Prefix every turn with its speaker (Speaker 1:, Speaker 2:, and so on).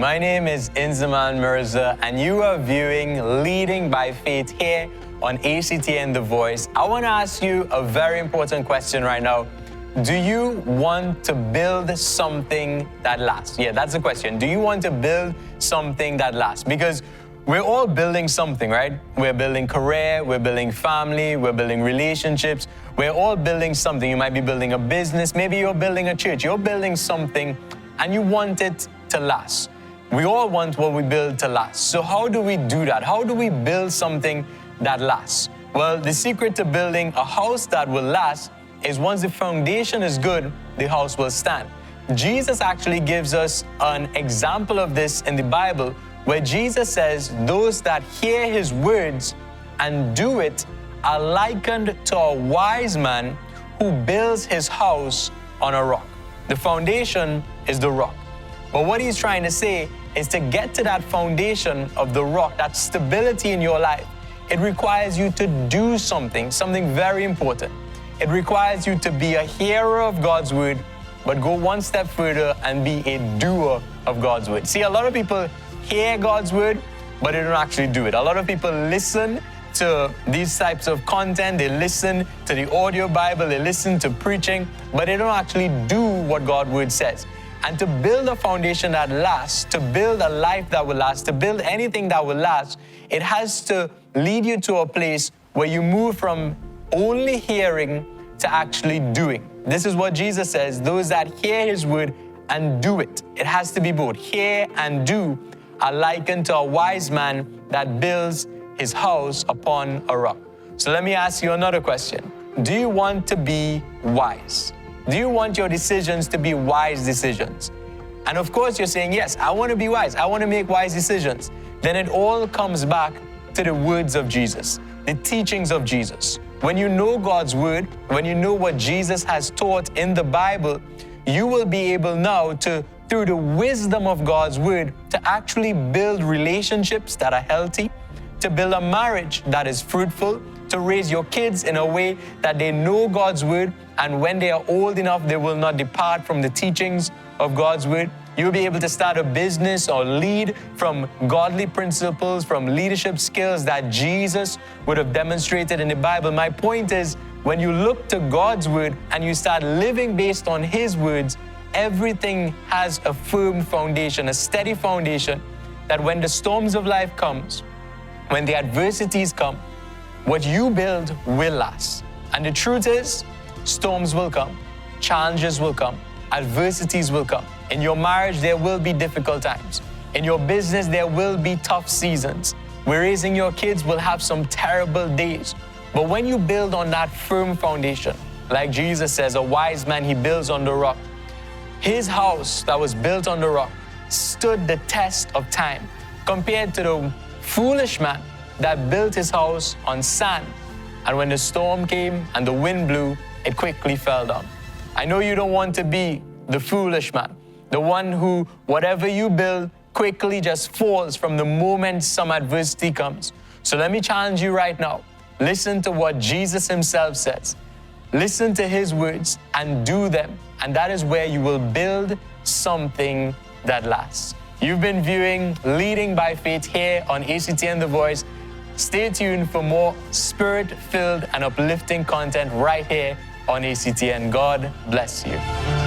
Speaker 1: My name is Inzemaan Mirza, and you are viewing Leading by Faith here on ActnTheVoice. I want to ask you a very important question right now. Do you want to build something that lasts? Yeah, that's the question. Do you want to build something that lasts? Because we're all building something, right? We're building career, we're building family, we're building relationships. We're all building something. You might be building a business, maybe you're building a church. You're building something and you want it to last. We all want what we build to last. So how do we do that? How do we build something that lasts? Well, the secret to building a house that will last is once the foundation is good, the house will stand. Jesus actually gives us an example of this in the Bible, where Jesus says, those that hear his words and do it are likened to a wise man who builds his house on a rock. The foundation is the rock. But what he's trying to say is to get to that foundation of the rock, that stability in your life, it requires you to do something very important. It requires you to be a hearer of God's word, but go one step further and be a doer of God's word. See, a lot of people hear God's word, but they don't actually do it. A lot of people listen to these types of content, they listen to the audio Bible, they listen to preaching, but they don't actually do what God's word says. And to build a foundation that lasts, to build a life that will last, to build anything that will last, it has to lead you to a place where you move from only hearing to actually doing. This is what Jesus says, those that hear his word and do it. It has to be both. Hear and do are likened to a wise man that builds his house upon a rock. So let me ask you another question. Do you want to be wise? Do you want your decisions to be wise decisions? And of course you're saying, yes, I want to be wise. I want to make wise decisions. Then it all comes back to the words of Jesus, the teachings of Jesus. When you know God's word, when you know what Jesus has taught in the Bible, you will be able now to, through the wisdom of God's word, to actually build relationships that are healthy, to build a marriage that is fruitful, to raise your kids in a way that they know God's word, and when they are old enough, they will not depart from the teachings of God's word. You'll be able to start a business or lead from godly principles, from leadership skills that Jesus would have demonstrated in the Bible. My point is, when you look to God's word and you start living based on his words, everything has a firm foundation, a steady foundation, that when the storms of life comes, when the adversities come, what you build will last. And the truth is, storms will come, challenges will come, adversities will come. In your marriage, there will be difficult times. In your business, there will be tough seasons. Where raising your kids will have some terrible days. But when you build on that firm foundation, like Jesus says, a wise man, he builds on the rock. His house that was built on the rock stood the test of time compared to the foolish man that built his house on sand. And when the storm came and the wind blew, it quickly fell down. I know you don't want to be the foolish man, the one who, whatever you build, quickly just falls from the moment some adversity comes. So let me challenge you right now. Listen to what Jesus himself says. Listen to his words and do them. And that is where you will build something that lasts. You've been viewing Leading by Faith here on ActnTheVoice. Stay tuned for more spirit-filled and uplifting content right here on ACTN. God bless you.